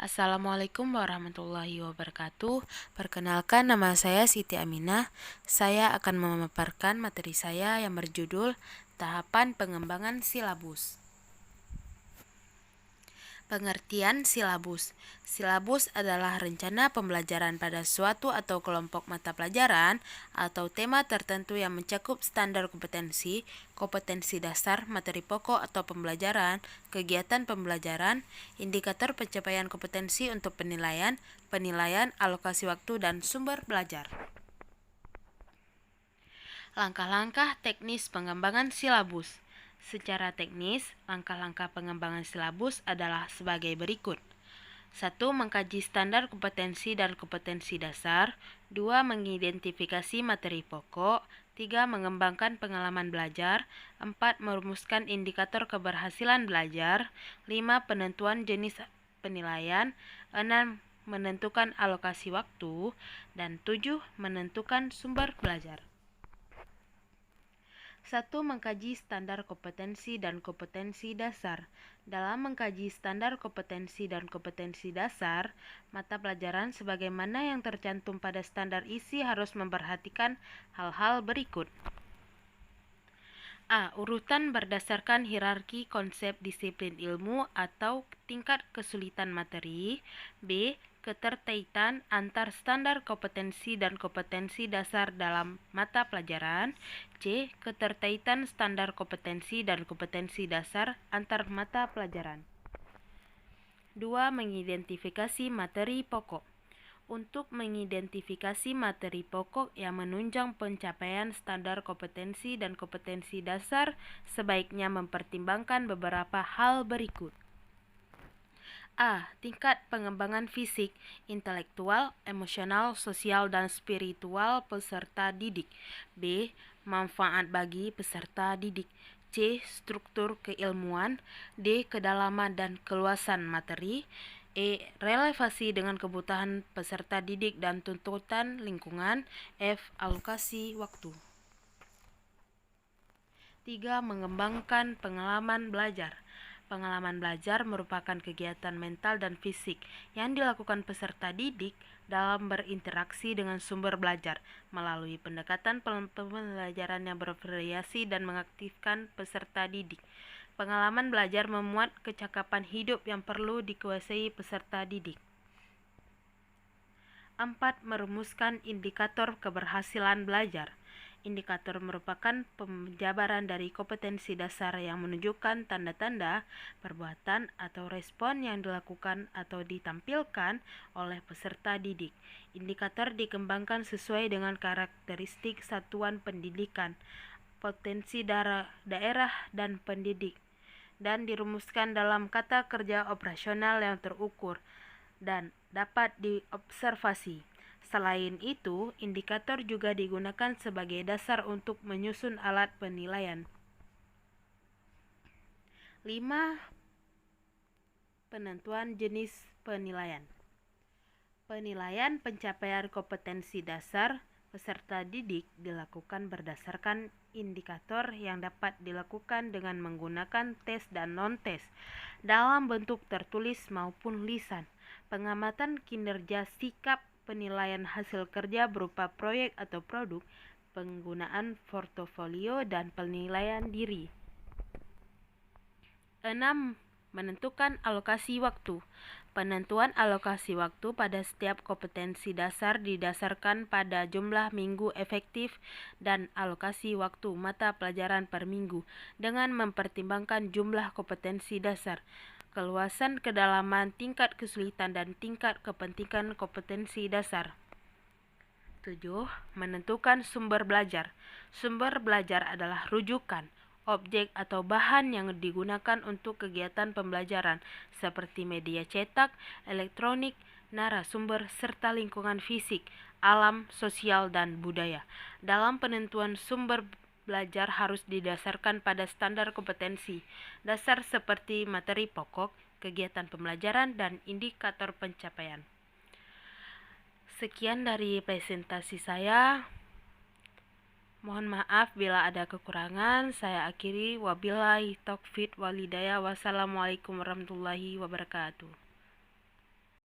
Assalamualaikum warahmatullahi wabarakatuh. Perkenalkan, nama saya Siti Aminah. Saya akan memaparkan materi saya yang berjudul Tahapan Pengembangan Silabus. Pengertian silabus. Silabus adalah rencana pembelajaran pada suatu atau kelompok mata pelajaran atau tema tertentu yang mencakup standar kompetensi, kompetensi dasar, materi pokok atau pembelajaran, kegiatan pembelajaran, indikator pencapaian kompetensi untuk penilaian, alokasi waktu, dan sumber belajar. Langkah-langkah teknis pengembangan silabus. Secara teknis, langkah-langkah pengembangan silabus adalah sebagai berikut. 1. Mengkaji standar kompetensi dan kompetensi dasar. 2. Mengidentifikasi materi pokok. 3. Mengembangkan pengalaman belajar. 4. Merumuskan indikator keberhasilan belajar. 5. Penentuan jenis penilaian. 6. Menentukan alokasi waktu. Dan 7. Menentukan sumber belajar. 1. Mengkaji standar kompetensi dan kompetensi dasar. Dalam mengkaji standar kompetensi dan kompetensi dasar, mata pelajaran sebagaimana yang tercantum pada standar isi harus memperhatikan hal-hal berikut. A. Urutan berdasarkan hierarki konsep disiplin ilmu atau tingkat kesulitan materi. B. Keterkaitan antar standar kompetensi dan kompetensi dasar dalam mata pelajaran. C. Keterkaitan standar kompetensi dan kompetensi dasar antar mata pelajaran. 2. Mengidentifikasi materi pokok. Untuk mengidentifikasi materi pokok yang menunjang pencapaian standar kompetensi dan kompetensi dasar, sebaiknya mempertimbangkan beberapa hal berikut. A. Tingkat pengembangan fisik, intelektual, emosional, sosial, dan spiritual peserta didik. B. Manfaat bagi peserta didik. C. Struktur keilmuan. D. Kedalaman dan keluasan materi. E. Relevansi dengan kebutuhan peserta didik dan tuntutan lingkungan. F. Alokasi waktu. 3. Mengembangkan pengalaman belajar. Pengalaman belajar merupakan kegiatan mental dan fisik yang dilakukan peserta didik dalam berinteraksi dengan sumber belajar melalui pendekatan pembelajaran yang bervariasi dan mengaktifkan peserta didik. Pengalaman belajar memuat kecakapan hidup yang perlu dikuasai peserta didik. 4. Merumuskan indikator keberhasilan belajar. Indikator merupakan penjabaran dari kompetensi dasar yang menunjukkan tanda-tanda, perbuatan, atau respon yang dilakukan atau ditampilkan oleh peserta didik. Indikator dikembangkan sesuai dengan karakteristik satuan pendidikan, potensi daerah dan pendidik, dan dirumuskan dalam kata kerja operasional yang terukur dan dapat diobservasi. Selain itu, indikator juga digunakan sebagai dasar untuk menyusun alat penilaian. 5. Penentuan jenis penilaian. Penilaian pencapaian kompetensi dasar peserta didik dilakukan berdasarkan indikator yang dapat dilakukan dengan menggunakan tes dan non-tes dalam bentuk tertulis maupun lisan. Pengamatan kinerja sikap, penilaian hasil kerja berupa proyek atau produk, penggunaan portofolio, dan penilaian diri. 6. Menentukan alokasi waktu. Penentuan alokasi waktu pada setiap kompetensi dasar didasarkan pada jumlah minggu efektif dan alokasi waktu mata pelajaran per minggu dengan mempertimbangkan jumlah kompetensi dasar, keluasan, kedalaman, tingkat kesulitan, dan tingkat kepentingan kompetensi dasar. 7. Menentukan sumber belajar. Sumber belajar adalah rujukan, objek atau bahan yang digunakan untuk kegiatan pembelajaran seperti media cetak, elektronik, narasumber, serta lingkungan fisik, alam, sosial, dan budaya. Dalam penentuan sumber belajar harus didasarkan pada standar kompetensi dasar seperti materi pokok, kegiatan pembelajaran, dan indikator pencapaian. Sekian dari presentasi saya. Mohon maaf bila ada kekurangan. Saya akhiri. Wabillahi taufiq walhidayah. Wassalamualaikum warahmatullahi wabarakatuh.